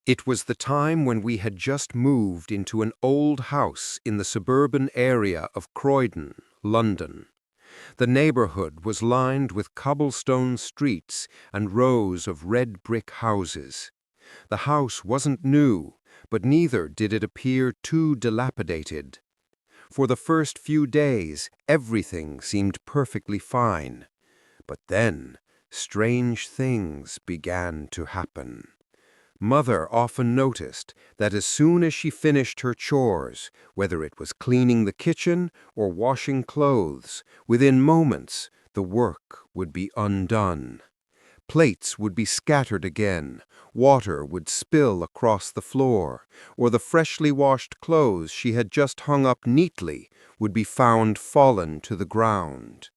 It was the time when we had just moved into an old house in the suburban area of Croydon, London. The neighborhood was lined with cobblestone streets and rows of red brick houses. The house wasn't new, but neither did it appear too dilapidated. For the first few days, everything seemed perfectly fine. But then, strange things began to happen. Mother often noticed that as soon as she finished her chores, whether it was cleaning the kitchen or washing clothes, within moments the work would be undone. Plates would be scattered again, water would spill across the floor, or the freshly washed clothes she had just hung up neatly would be found fallen to the ground.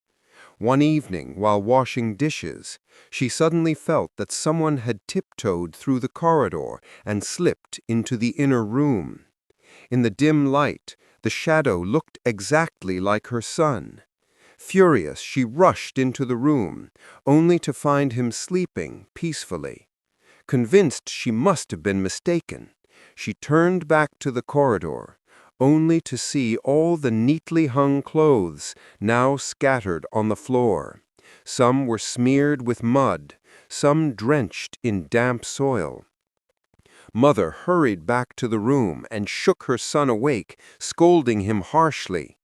One evening, while washing dishes, she suddenly felt that someone had tiptoed through the corridor and slipped into the inner room. In the dim light, the shadow looked exactly like her son. Furious, she rushed into the room, only to find him sleeping peacefully. Convinced she must have been mistaken, she turned back to the corridor, only to see all the neatly hung clothes now scattered on the floor. Some were smeared with mud, some drenched in damp soil. Mother hurried back to the room and shook her son awake, scolding him harshly.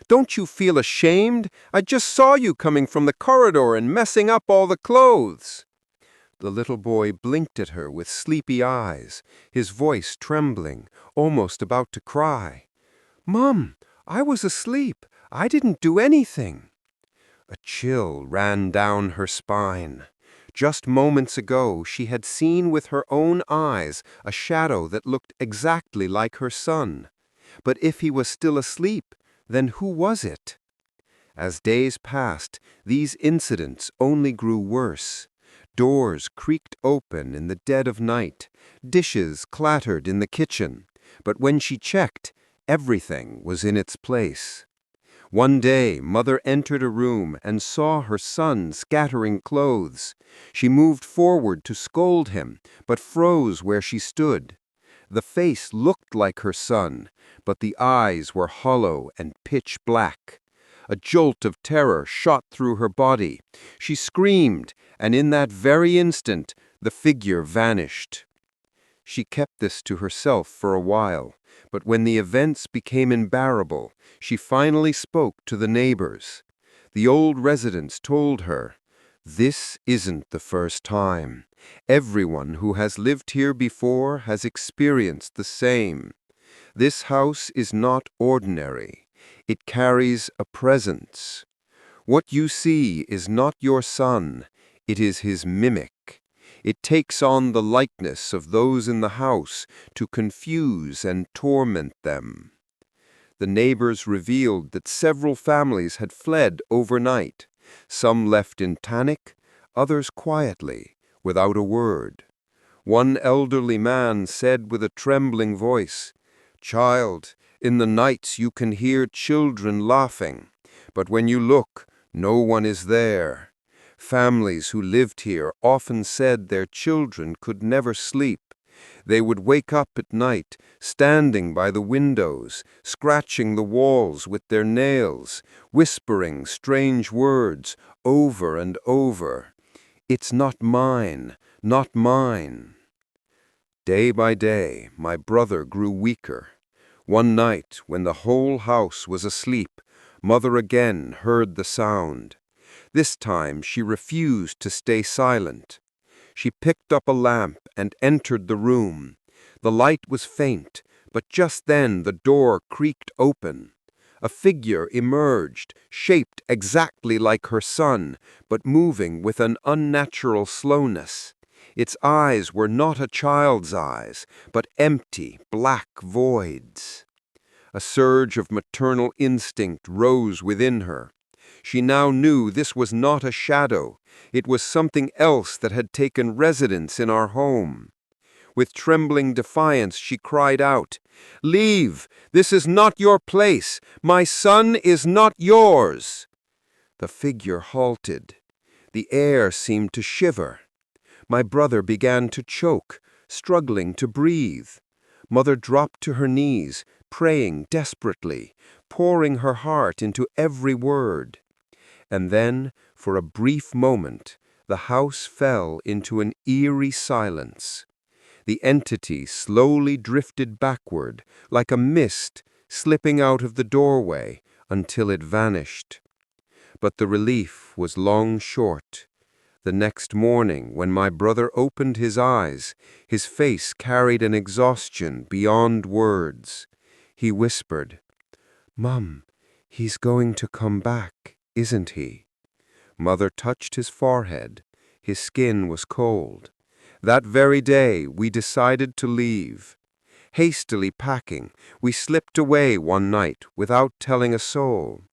"Don't you feel ashamed? I just saw you coming from the corridor and messing up all the clothes." The little boy blinked at her with sleepy eyes, his voice trembling, almost about to cry. "Mom, I was asleep. I didn't do anything." A chill ran down her spine. Just moments ago, she had seen with her own eyes a shadow that looked exactly like her son. But if he was still asleep, then who was it? As days passed, these incidents only grew worse. Doors creaked open in the dead of night. Dishes clattered in the kitchen. But when she checked, everything was in its place. One day, Mother entered a room and saw her son scattering clothes. She moved forward to scold him, but froze where she stood. The face looked like her son, but the eyes were hollow and pitch black. A jolt of terror shot through her body. She screamed, and in that very instant, the figure vanished. She kept this to herself for a while, but when the events became unbearable, she finally spoke to the neighbors. The old residents told her, "This isn't the first time. Everyone who has lived here before has experienced the same. This house is not ordinary. It carries a presence. What you see is not your son, it is his mimic. It takes on the likeness of those in the house to confuse and torment them." The neighbors revealed that several families had fled overnight, some left in panic, others quietly, without a word. One elderly man said with a trembling voice, "Child, in the nights you can hear children laughing, but when you look, no one is there." Families who lived here often said their children could never sleep. They would wake up at night, standing by the windows, scratching the walls with their nails, whispering strange words over and over. "It's not mine, not mine." Day by day, my brother grew weaker. One night, when the whole house was asleep, Mother again heard the sound. This time she refused to stay silent. She picked up a lamp and entered the room. The light was faint, but just then the door creaked open. A figure emerged, shaped exactly like her son, but moving with an unnatural slowness. Its eyes were not a child's eyes, but empty, black voids. A surge of maternal instinct rose within her. She now knew this was not a shadow. It was something else that had taken residence in our home. With trembling defiance, she cried out, "Leave! This is not your place! My son is not yours!" The figure halted. The air seemed to shiver. My brother began to choke, struggling to breathe. Mother dropped to her knees, praying desperately, pouring her heart into every word. And then, for a brief moment, the house fell into an eerie silence. The entity slowly drifted backward, like a mist slipping out of the doorway, until it vanished. But the relief was long short. The next morning, when my brother opened his eyes, his face carried an exhaustion beyond words. He whispered, "Mum, he's going to come back, isn't he?" Mother touched his forehead. His skin was cold. That very day, we decided to leave. Hastily packing, we slipped away one night without telling a soul.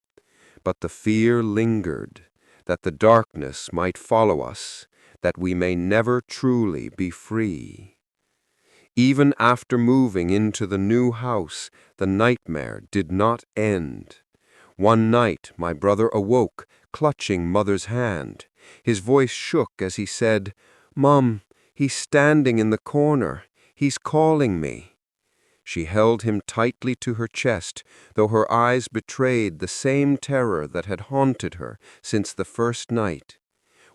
But the fear lingered, that the darkness might follow us, that we may never truly be free. Even after moving into the new house, the nightmare did not end. One night, my brother awoke, clutching Mother's hand. His voice shook as he said, "Mum, he's standing in the corner. He's calling me." She held him tightly to her chest, though her eyes betrayed the same terror that had haunted her since the first night.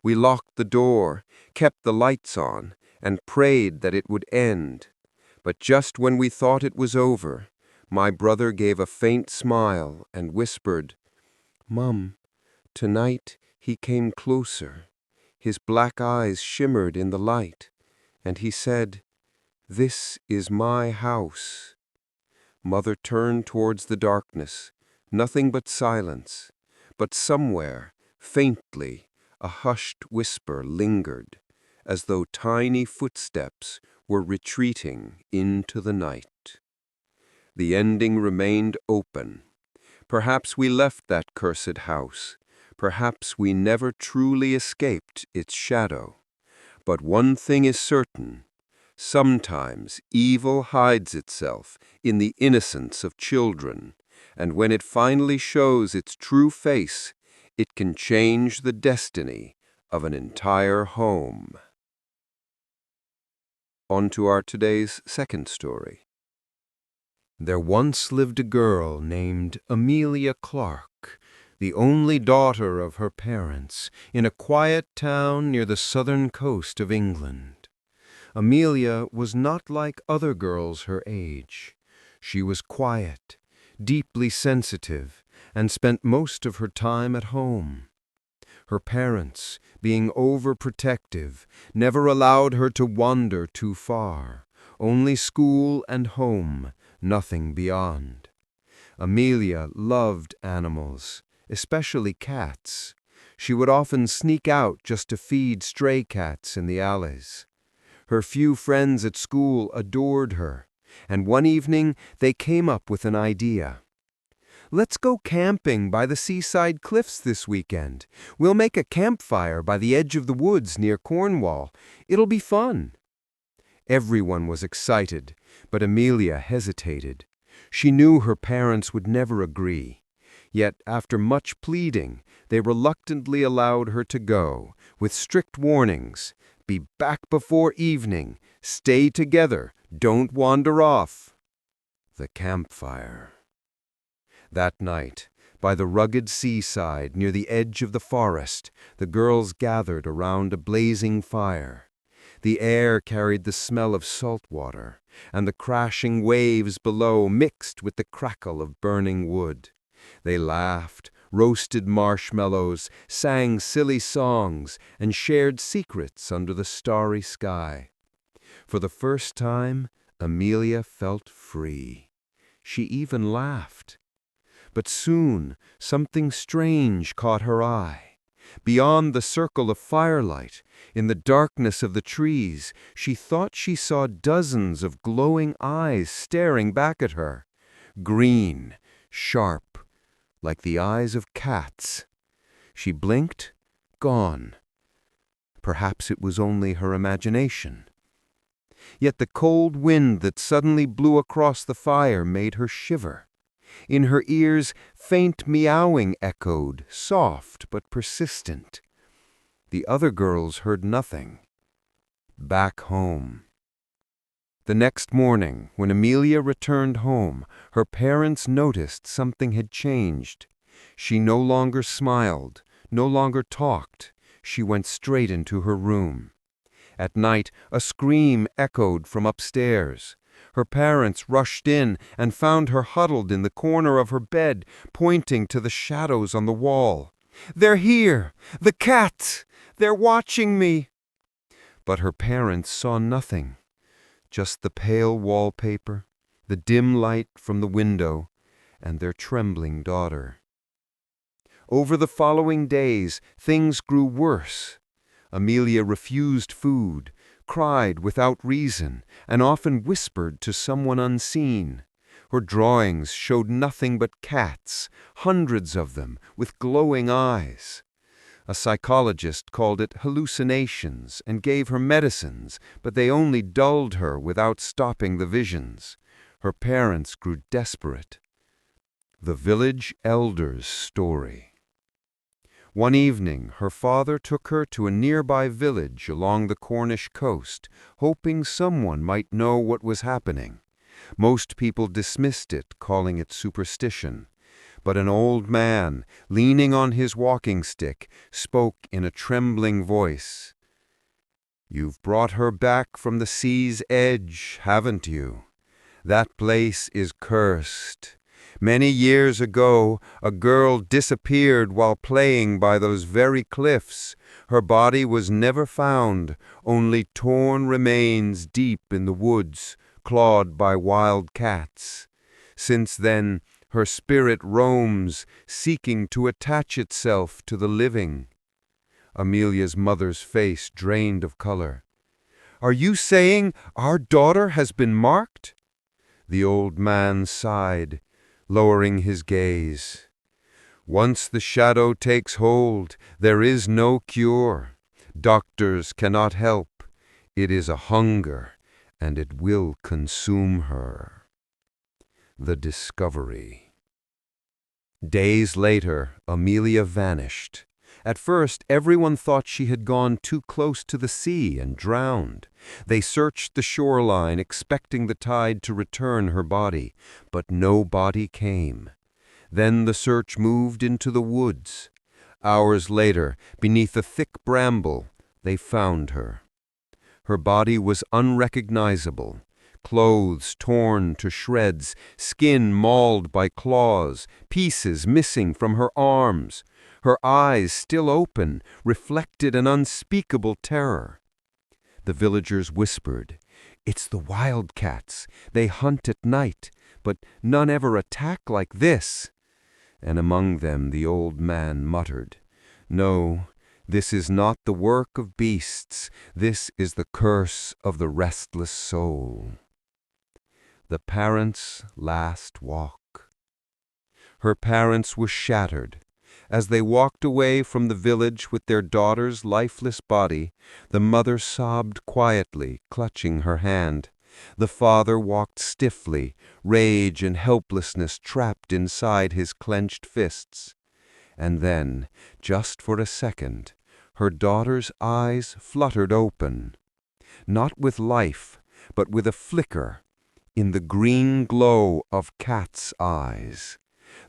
We locked the door, kept the lights on, and prayed that it would end. But just when we thought it was over, my brother gave a faint smile and whispered, "Mum, tonight he came closer. His black eyes shimmered in the light, and he said, 'This is my house.'" Mother turned towards the darkness, nothing but silence, but somewhere, faintly, a hushed whisper lingered, as though tiny footsteps were retreating into the night. The ending remained open. Perhaps we left that cursed house. Perhaps we never truly escaped its shadow. But one thing is certain. Sometimes evil hides itself in the innocence of children, and when it finally shows its true face, it can change the destiny of an entire home. On to our today's second story. There once lived a girl named Amelia Clarke, the only daughter of her parents, in a quiet town near the southern coast of England. Amelia was not like other girls her age. She was quiet, deeply sensitive, and spent most of her time at home. Her parents, being overprotective, never allowed her to wander too far. Only school and home, nothing beyond. Amelia loved animals, especially cats. She would often sneak out just to feed stray cats in the alleys. Her few friends at school adored her, and one evening they came up with an idea. "Let's go camping by the seaside cliffs this weekend. We'll make a campfire by the edge of the woods near Cornwall. It'll be fun." Everyone was excited, but Amelia hesitated. She knew her parents would never agree. Yet, after much pleading, they reluctantly allowed her to go, with strict warnings. "Be back before evening. Stay together. Don't wander off." The campfire. That night, by the rugged seaside near the edge of the forest, the girls gathered around a blazing fire. The air carried the smell of salt water, and the crashing waves below mixed with the crackle of burning wood. They laughed, roasted marshmallows, sang silly songs, and shared secrets under the starry sky. For the first time, Amelia felt free. She even laughed. But soon, something strange caught her eye. Beyond the circle of firelight, in the darkness of the trees, she thought she saw dozens of glowing eyes staring back at her. Green, sharp, like the eyes of cats. She blinked, gone. Perhaps it was only her imagination. Yet the cold wind that suddenly blew across the fire made her shiver. In her ears, faint meowing echoed, soft but persistent. The other girls heard nothing. Back home. The next morning, when Amelia returned home, her parents noticed something had changed. She no longer smiled, no longer talked. She went straight into her room. At night, a scream echoed from upstairs. Her parents rushed in and found her huddled in the corner of her bed, pointing to the shadows on the wall. "They're here! The cats! They're watching me!" But her parents saw nothing. Just the pale wallpaper, the dim light from the window, and their trembling daughter. Over the following days, things grew worse. Amelia refused food, cried without reason, and often whispered to someone unseen. Her drawings showed nothing but cats, hundreds of them, with glowing eyes. A psychologist called it hallucinations and gave her medicines, but they only dulled her without stopping the visions. Her parents grew desperate. The village elder's story. One evening, her father took her to a nearby village along the Cornish coast, hoping someone might know what was happening. Most people dismissed it, calling it superstition. But an old man, leaning on his walking stick, spoke in a trembling voice. "You've brought her back from the sea's edge, haven't you? That place is cursed. Many years ago, a girl disappeared while playing by those very cliffs. Her body was never found, only torn remains deep in the woods, clawed by wild cats. Since then, her spirit roams, seeking to attach itself to the living." Amelia's mother's face drained of color. "Are you saying our daughter has been marked?" The old man sighed, lowering his gaze. "Once the shadow takes hold, there is no cure. Doctors cannot help. It is a hunger, and it will consume her." The discovery. Days later, Amelia vanished. At first, everyone thought she had gone too close to the sea and drowned. They searched the shoreline, expecting the tide to return her body, but no body came. Then the search moved into the woods. Hours later, beneath a thick bramble, they found her. Her body was unrecognizable. Clothes torn to shreds, skin mauled by claws, pieces missing from her arms. Her eyes, still open, reflected an unspeakable terror. The villagers whispered, "It's the wildcats. They hunt at night, but none ever attack like this." And among them the old man muttered, "No, this is not the work of beasts. This is the curse of the restless soul." The parents' last walk. Her parents were shattered. As they walked away from the village with their daughter's lifeless body, the mother sobbed quietly, clutching her hand. The father walked stiffly, rage and helplessness trapped inside his clenched fists. And then, just for a second, her daughter's eyes fluttered open. Not with life, but with a flicker, in the green glow of cat's eyes.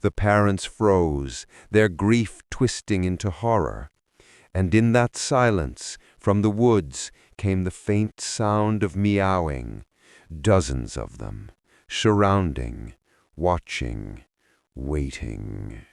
The parents froze, their grief twisting into horror. And in that silence, from the woods, came the faint sound of meowing, dozens of them, surrounding, watching, waiting.